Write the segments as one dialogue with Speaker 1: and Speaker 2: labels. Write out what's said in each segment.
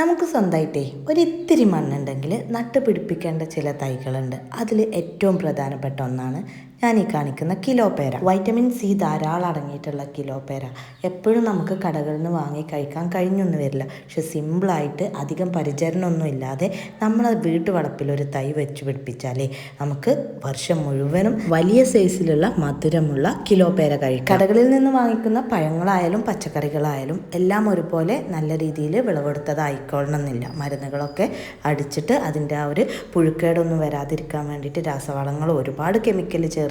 Speaker 1: നമുക്ക് സ്വന്തമായിട്ടേ ഒരിത്തിരി മണ്ണുണ്ടെങ്കിൽ നട്ട് പിടിപ്പിക്കേണ്ട ചില തൈകളുണ്ട്. അതിൽ ഏറ്റവും പ്രധാനപ്പെട്ട ഒന്നാണ് ഞാൻ ഈ കാണിക്കുന്ന കിലോപേര. വൈറ്റമിൻ സി ധാരാളം അടങ്ങിയിട്ടുള്ള കിലോപേര എപ്പോഴും നമുക്ക് കടകളിൽ നിന്ന് വാങ്ങി കഴിക്കാൻ കഴിഞ്ഞൊന്നും വരില്ല. പക്ഷെ സിമ്പിളായിട്ട് അധികം പരിചരണമൊന്നും ഇല്ലാതെ നമ്മൾ വീട്ടുവളപ്പിൽ ഒരു തൈ വെച്ച് പിടിപ്പിച്ചാലേ നമുക്ക് വർഷം മുഴുവനും വലിയ സൈസിലുള്ള മധുരമുള്ള കിലോപേര കഴിക്കാം. കടകളിൽ നിന്ന് വാങ്ങിക്കുന്ന പഴങ്ങളായാലും പച്ചക്കറികളായാലും എല്ലാം ഒരുപോലെ നല്ല രീതിയിൽ വിളവെടുത്തതായിക്കൊള്ളണമെന്നില്ല. മരുന്നുകളൊക്കെ അടിച്ചിട്ട് അതിൻ്റെ ആ ഒരു പുഴുക്കേടൊന്നും വരാതിരിക്കാൻ വേണ്ടിയിട്ട് രാസവളങ്ങൾ ഒരുപാട് കെമിക്കൽ ചേർത്തിട്ട്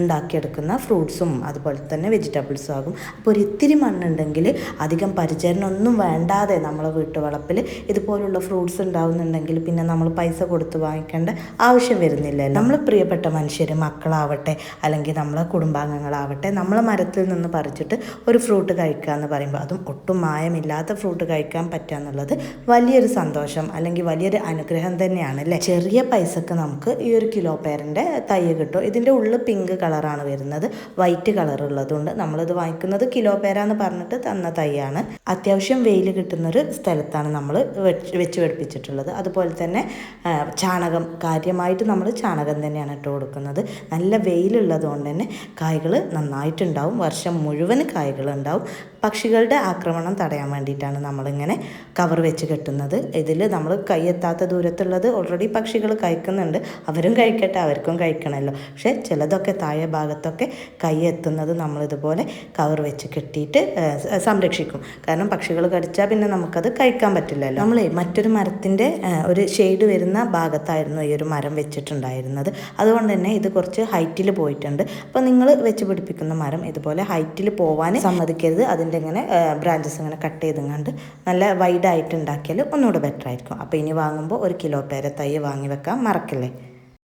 Speaker 1: ഉണ്ടാക്കിയെടുക്കുന്ന ഫ്രൂട്ട്സും അതുപോലെ തന്നെ വെജിറ്റബിൾസും ആകും. അപ്പോൾ ഒരു ഇത്തിരി മണ്ണുണ്ടെങ്കിൽ അധികം പരിചരണം ഒന്നും വേണ്ടാതെ നമ്മളെ വീട്ടുവളപ്പിൽ ഇതുപോലുള്ള ഫ്രൂട്ട്സ് ഉണ്ടാവുന്നുണ്ടെങ്കിൽ പിന്നെ നമ്മൾ പൈസ കൊടുത്ത് വാങ്ങിക്കേണ്ട ആവശ്യം വരുന്നില്ല. നമ്മൾ പ്രിയപ്പെട്ട മനുഷ്യർ, മക്കളാവട്ടെ അല്ലെങ്കിൽ നമ്മളെ കുടുംബാംഗങ്ങളാവട്ടെ, നമ്മളെ മരത്തിൽ നിന്ന് പറിച്ചിട്ട് ഒരു ഫ്രൂട്ട് കഴിക്കുക എന്ന് പറയുമ്പോൾ, അതും ഒട്ടും മായമില്ലാത്ത ഫ്രൂട്ട് കഴിക്കാൻ പറ്റുക എന്നുള്ളത് വലിയൊരു സന്തോഷം അല്ലെങ്കിൽ വലിയൊരു അനുഗ്രഹം തന്നെയാണ് അല്ലേ. ചെറിയ പൈസക്ക് നമുക്ക് ഈ ഒരു കിലോപേരൻ്റെ തൈ കിട്ടും. ഇതിൻ്റെ ഉള്ളിൽ പിങ്ക് കളറാണ് വരുന്നത്, വൈറ്റ് കളർ ഉള്ളതുകൊണ്ട് നമ്മളിത് വാങ്ങിക്കുന്നത് കിലോപേര എന്ന് പറഞ്ഞിട്ട് തന്ന തൈയാണ്. അത്യാവശ്യം വെയിൽ കിട്ടുന്നൊരു സ്ഥലത്താണ് നമ്മൾ വെച്ച് പിടിപ്പിച്ചിട്ടുള്ളത്. അതുപോലെ തന്നെ ചാണകം, കാര്യമായിട്ട് നമ്മൾ ചാണകം തന്നെയാണ് ഇട്ട് കൊടുക്കുന്നത്. നല്ല വെയിലുള്ളത് കൊണ്ട് തന്നെ കായ്കൾ നന്നായിട്ടുണ്ടാവും, വർഷം മുഴുവൻ കായ്കളുണ്ടാവും. പക്ഷികളുടെ ആക്രമണം തടയാൻ വേണ്ടിയിട്ടാണ് നമ്മളിങ്ങനെ കവർ വെച്ച് കെട്ടുന്നത്. ഇതിൽ നമ്മൾ കൈയെത്താത്ത ദൂരത്തുള്ളത് ഓൾറെഡി പക്ഷികൾ കഴിക്കുന്നുണ്ട്, അവരും കഴിക്കട്ടെ, അവർക്കും കഴിക്കണമല്ലോ. പക്ഷേ ചിലതൊക്കെ താഴെ ഭാഗത്തൊക്കെ കൈ എത്തുന്നത് നമ്മളിതുപോലെ കവർ വെച്ച് കെട്ടിയിട്ട് സംരക്ഷിക്കും. കാരണം പക്ഷികൾ കടിച്ചാൽ പിന്നെ നമുക്കത് കഴിക്കാൻ പറ്റില്ലല്ലോ. നമ്മൾ മറ്റൊരു മരത്തിൻ്റെ ഒരു ഷെയ്ഡ് വരുന്ന ഭാഗത്തായിരുന്നു ഈ ഒരു മരം വെച്ചിട്ടുണ്ടായിരുന്നത്. അതുകൊണ്ട് തന്നെ ഇത് കുറച്ച് ഹൈറ്റിൽ പോയിട്ടുണ്ട്. അപ്പോൾ നിങ്ങൾ വെച്ച് പിടിപ്പിക്കുന്ന മരം ഇതുപോലെ ഹൈറ്റിൽ പോവാൻ സമ്മതിക്കരുത്. അതിൻ്റെ ഇങ്ങനെ ബ്രാഞ്ചസ് ഇങ്ങനെ കട്ട് ചെയ്തെങ്ങാണ്ട് നല്ല വൈഡായിട്ട് ഉണ്ടാക്കിയാൽ ഒന്നുകൂടെ ബെറ്റർ ആയിരിക്കും. അപ്പോൾ ഇനി വാങ്ങുമ്പോൾ ഒരു കിലോപേര തൈ വാങ്ങി വെക്കാൻ മറക്കല്ലേ.